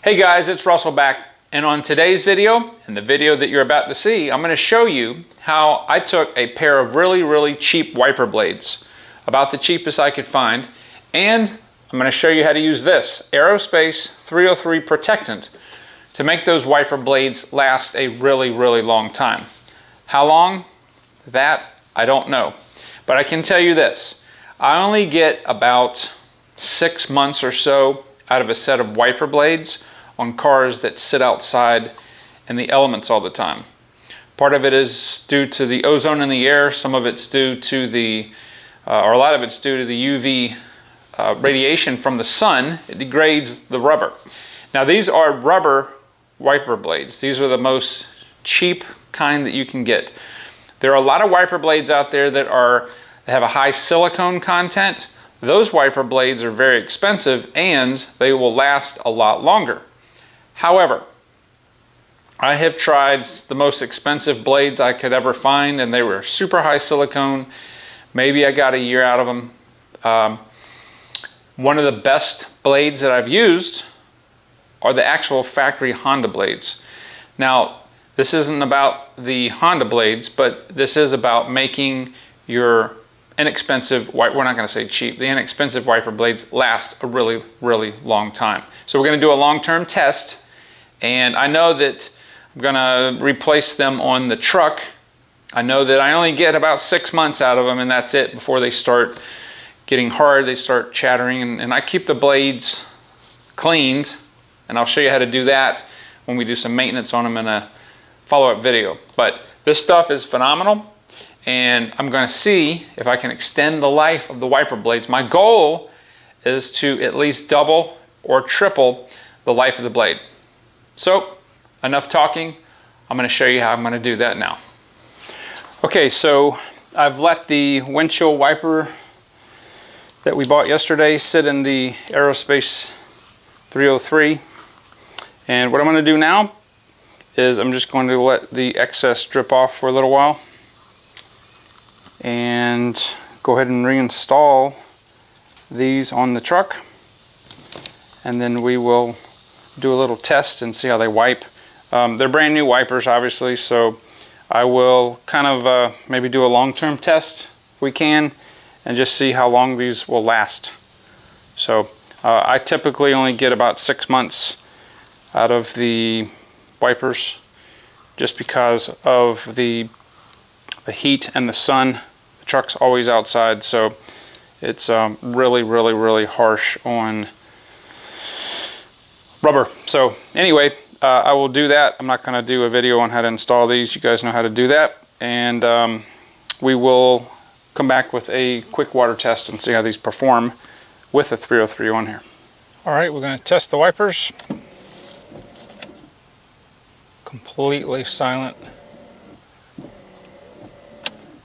Hey guys, it's Russell back, and on today's video, and the video that you're about to see, I'm going to show you how I took a pair of really cheap wiper blades, about the cheapest I could find, and I'm going to show you how to use this Aerospace 303 protectant to make those wiper blades last a really long time. How long? That I don't know, but I can tell you this. I only get about 6 months or so out of a set of wiper blades on cars that sit outside in the elements all the time. Part of it is due to the ozone in the air, some of it's due to the, or a lot of it's due to the UV radiation from the sun. It degrades the rubber. Now these are rubber wiper blades. These are the most cheap kind that you can get. There are a lot of wiper blades out there that have a high silicone content. Those wiper blades are very expensive and they will last a lot longer. However, I have tried the most expensive blades I could ever find, and they were super high silicone. Maybe I got a year out of them. One of the best blades that I've used are the actual factory Honda blades. Now, this isn't about the Honda blades, but this is about making your inexpensive, we're not going to say cheap, the inexpensive wiper blades last a really long time. So we're going to do a long-term test, and I know that I'm going to replace them on the truck. I know that I only get about 6 months out of them, and that's it before they start getting hard, they start chattering, and I keep the blades cleaned, and I'll show you how to do that when we do some maintenance on them in a follow-up video. But this stuff is phenomenal, and I'm going to see if I can extend the life of the wiper blades. My goal is to at least double or triple the life of the blade. So, enough talking. I'm going to show you how I'm going to do that now. Okay, so I've let the windshield wiper that we bought yesterday sit in the Aerospace 303. And what I'm going to do now is I'm just going to let the excess drip off for a little while and go ahead and reinstall these on the truck, and then we will do a little test and see how they wipe. They're brand new wipers obviously, so I will kind of maybe do a long-term test if we can and just see how long these will last. So I typically only get about 6 months out of the wipers just because of the heat and the sun. The truck's always outside, so it's really harsh on rubber. So anyway, I will do that. I'm not going to do a video on how to install these. You guys know how to do that, and we will come back with a quick water test and see how these perform with the 303 on here. All right, we're going to test the wipers. Completely silent.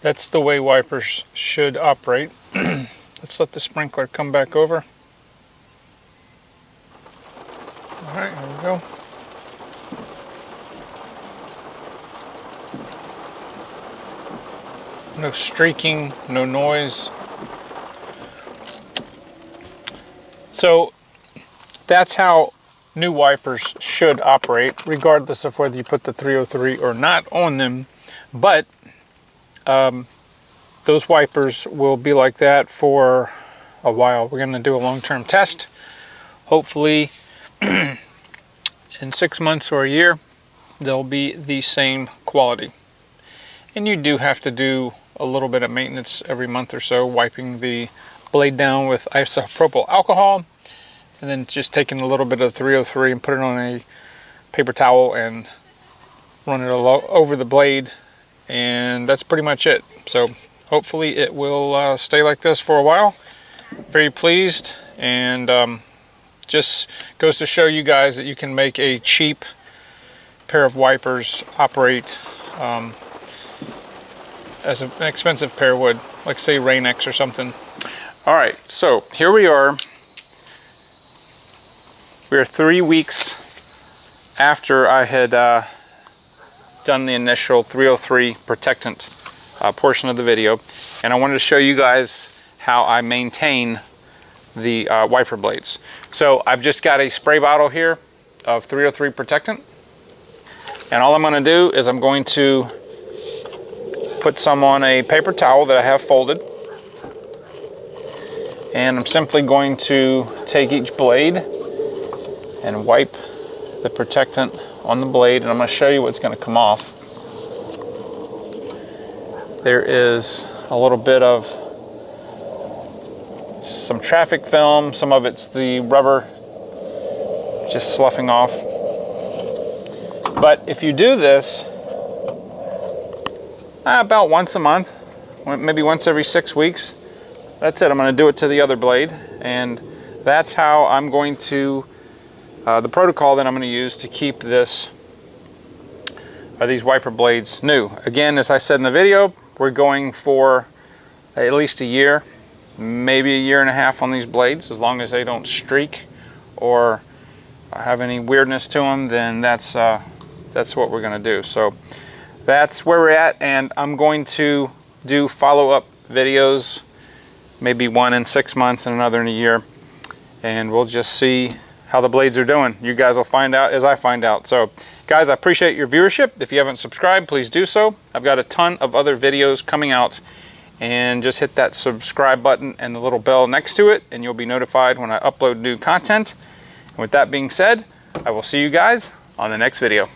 That's the way wipers should operate. Let's let the sprinkler come back over. All right, here we go. No streaking, no noise. So that's how new wipers should operate, regardless of whether you put the 303 or not on them. But those wipers will be like that for a while. We're going to do a long-term test. Hopefully in 6 months or a year they'll be the same quality. And you do have to do a little bit of maintenance every month or so, wiping the blade down with isopropyl alcohol, and then just taking a little bit of 303 and put it on a paper towel and run it over the blade, and that's pretty much it. So hopefully it will stay like this for a while. Very pleased, and just goes to show you guys that you can make a cheap pair of wipers operate as an expensive pair would, like say Rain-X or something. All right, so here we are. We are 3 weeks after I had done the initial 303 protectant portion of the video, and I wanted to show you guys how I maintain the wiper blades. So I've just got a spray bottle here of 303 protectant. And all I'm going to do is I'm going to put some on a paper towel that I have folded. And I'm simply going to take each blade and wipe the protectant on the blade, and I'm going to show you what's going to come off. There is a little bit of some traffic film, some of it's the rubber just sloughing off. But if you do this about once a month, maybe once every 6 weeks, that's it. I'm going to do it to the other blade, and that's how I'm going to the protocol that I'm going to use to keep these wiper blades new. Again, as I said in the video, we're going for at least a year, maybe a year and a half on these blades. As long as they don't streak or have any weirdness to them, then that's what we're going to do. So that's where we're at, and I'm going to do follow-up videos, maybe one in 6 months and another in a year, and we'll just see how the blades are doing. You guys will find out as I find out. So guys, I appreciate your viewership. If you haven't subscribed, please do so. I've got a ton of other videos coming out, and just hit that subscribe button and the little bell next to it, and you'll be notified when I upload new content. And with that being said, I will see you guys on the next video.